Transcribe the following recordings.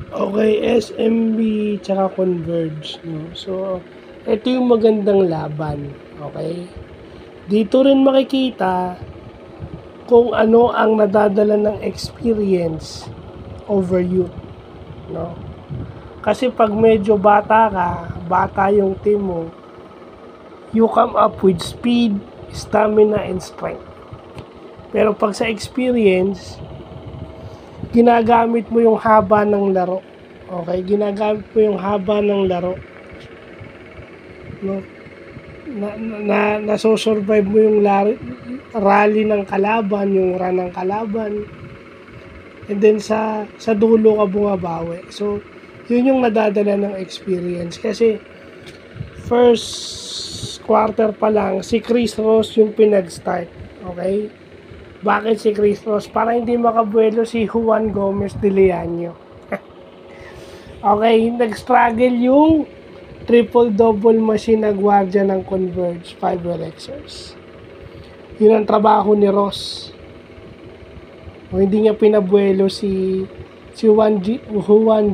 Okay, SMB tsaka Converge, no? So, ito yung magandang laban, okay? Dito rin makikita kung ano ang nadadala ng experience over youth, no? Kasi pag medyo bata ka, bata yung team mo, you come up with speed, stamina, and strength. Pero pag sa experience, ginagamit mo yung haba ng laro. Okay, ginagamit mo yung haba ng laro. No? Nasosurvive mo yung rally ng kalaban, yung run ng kalaban. And then sa dulo ka bumabawi. So, yun yung nadadala ng experience. Kasi, first quarter pa lang, si Chris Ross yung pinag-start. Okay? Bakit si Chris Ross? Para hindi makabuelo si Juan Gomez de Leaño. Okay, nag-struggle yung triple-double machine na gwardiya ng Converge 5 Elixers. Yun ang trabaho ni Ross. O hindi niya pinabuelo si Juan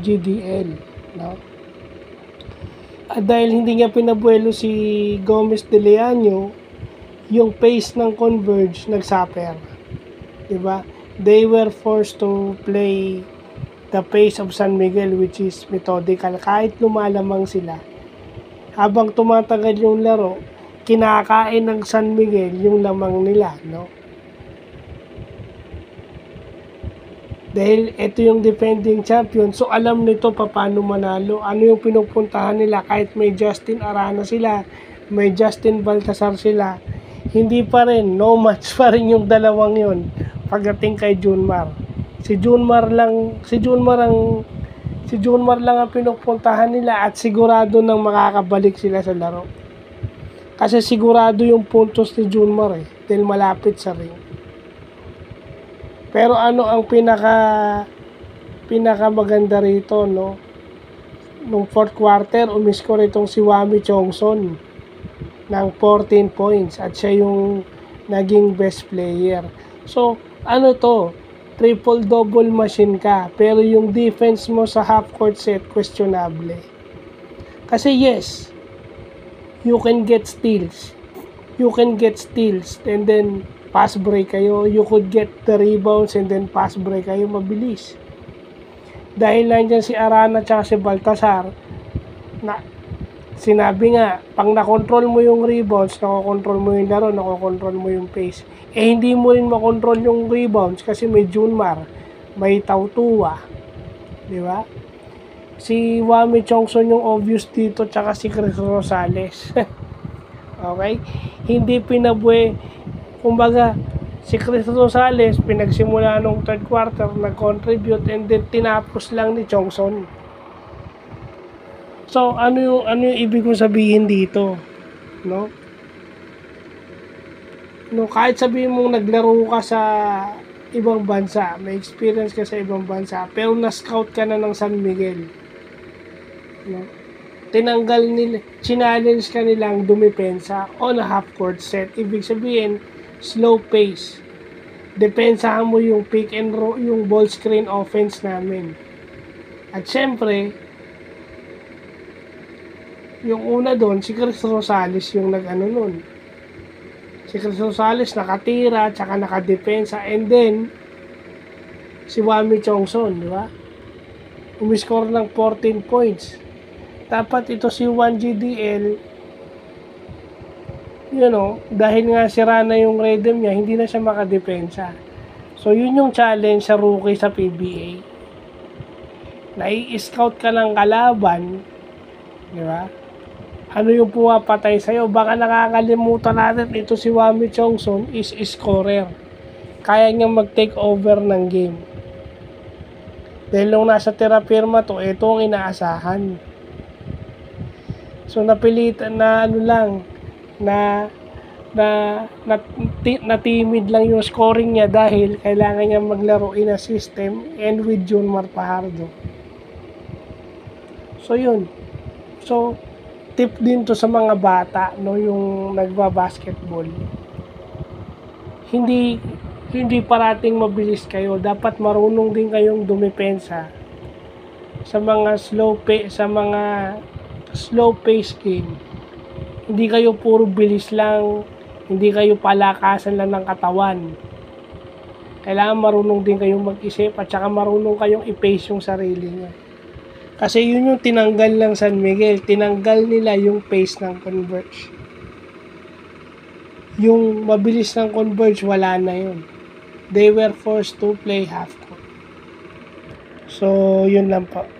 GDL, no? At dahil hindi niya pinabuelo si Gomez de Leaño, yung pace ng Converge nagsuffer. Diba? They were forced to play the pace of San Miguel, which is methodical. Kahit lumalamang sila, habang tumatagal yung laro, kinakain ng San Miguel yung lamang nila, no? Dahil ito yung defending champion, so alam nito paano manalo. Ano yung pinupuntahan nila, kahit may Justin Arana sila, may Justin Baltasar sila, hindi pa rin, no match pa rin yung dalawang yon pagdating kay Junmar. Si Junmar lang ang pinupuntahan nila at sigurado nang makakabalik sila sa laro. Kasi sigurado yung puntos ni Junmar dahil malapit sa ring. Pero ano ang pinaka maganda rito, no? Nung fourth quarter, umiscore itong si Wami Chongson ng 14 points at siya yung naging best player. So, ano to? Triple-double machine ka, pero yung defense mo sa half-court set, questionable. Kasi yes, you can get steals, and then pass break kayo, you could get the rebounds and then pass break kayo, mabilis. Dahil nandiyan si Arana at si Baltasar, na sinabi nga, pang nakontrol mo yung rebounds, nakokontrol mo yung laro, nakokontrol mo yung pace. Hindi mo rin makontrol yung rebounds kasi may Junmar, may Tautua, di ba? Si Wami Chongson yung obvious dito, tsaka si Chris Rosales. Okay? Hindi kumbaga, si Chris Rosales, pinagsimula nung third quarter, nag-contribute, and then tinapos lang ni Chongson. So, ano yung ibig kong sabihin dito? No? No, kahit sabihin mong naglaro ka sa ibang bansa, may experience ka sa ibang bansa, pero na-scout ka na ng San Miguel. No? Challenge ka nilang dumipensa on a half-court set. Ibig sabihin, slow pace. Depensahan mo yung pick and roll, yung ball screen offense namin. At syempre, yung una doon, si Chris Rosales yung nag-ano nun. Si Chris Rosales nakatira, tsaka nakadepensa, and then, si Wami Chongson, di ba? Umiscore ng 14 points. Dapat ito si 1GDL, dahil nga sira na yung rhythm niya, hindi na siya makadepensa. So, yun yung challenge sa rookie sa PBA. Nai-scout ka ng kalaban, di ba? Ano yung pumapatay sa'yo? Baka nakakalimutan natin, ito si Wami Chongson is scorer. Kaya niyang mag-take over ng game. Dahil nung nasa terapirma to, ito ang inaasahan. So, napilitan na timid lang yung scoring niya dahil kailangan niya maglaro in a system and with Junmar Fajardo. So, yun. So, tip din to sa mga bata, no, yung nagba-basketball. Hindi parating mabilis kayo. Dapat marunong din kayong dumipensa sa mga slow pace game. Hindi kayo puro bilis lang, hindi kayo palakasan lang ng katawan. Kailangan marunong din kayong mag-isip at saka marunong kayong i-pace yung sarili niyo. Kasi yun yung tinanggal ng San Miguel. Tinanggal nila yung pace ng Converge. Yung mabilis ng Converge, wala na yun. They were forced to play half court. So, yun lang po.